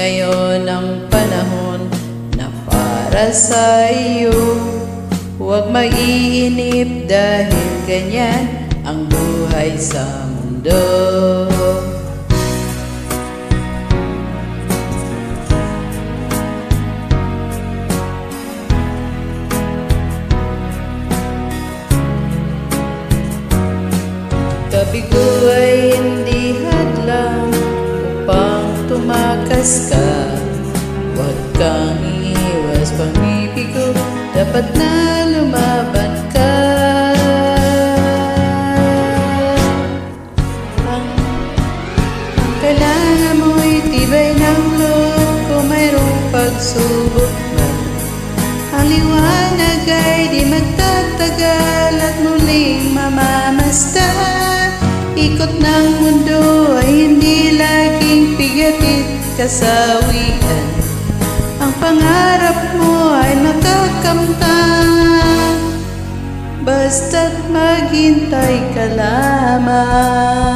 ngayon ang panahon na para sa iyo. Huwag mag-iinip dahil ganyan ang buhay sa mundo. Tabi ko ay hindi hadlang upang tumakas ka. Huwag kang iiwas pag-ibig ko, dapat na lumaban ka. Ang kailangan mo'y tibay ng loob kung mayroong pagsubok man. Ang liwanag ay di magtatagal at muling mamamasdan. Ikot ng mundo ay hindi laging pigatit kasawian. Ang pangarap mo ay nakakamtan, basta't maghintay ka lamang.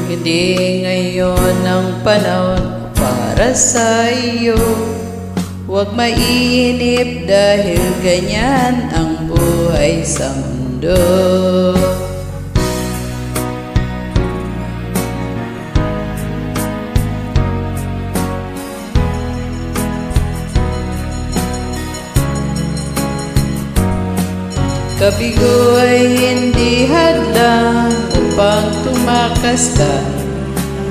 Hindi ngayon ang panahon para sa iyo. Huwag mainip dahil ganyan ang buhay sa mundo. Kabigo ay hindi hadlang upang tumakas ka.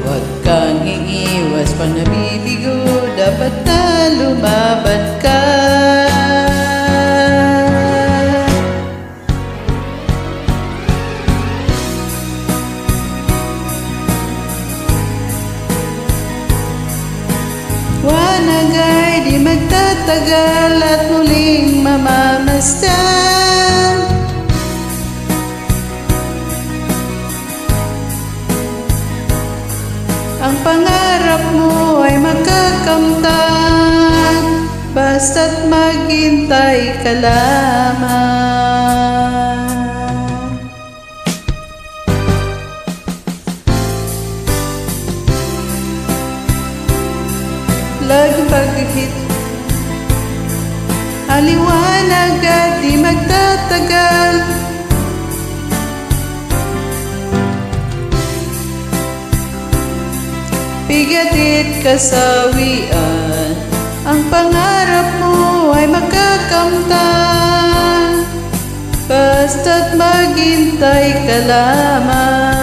Huwag kang iiwas pag nabibigo, dapat na lumaban ka. Wanag ay di magtatagal at muling mamamasdan. Ang pangarap mo ay makakamtan, basta't maghintay ka lamang. Lagpaghit ang liwanag at di magtatagal. Pigatit kasawian, ang pangarap mo ay makakamtan, basta't maghintay ka lamang.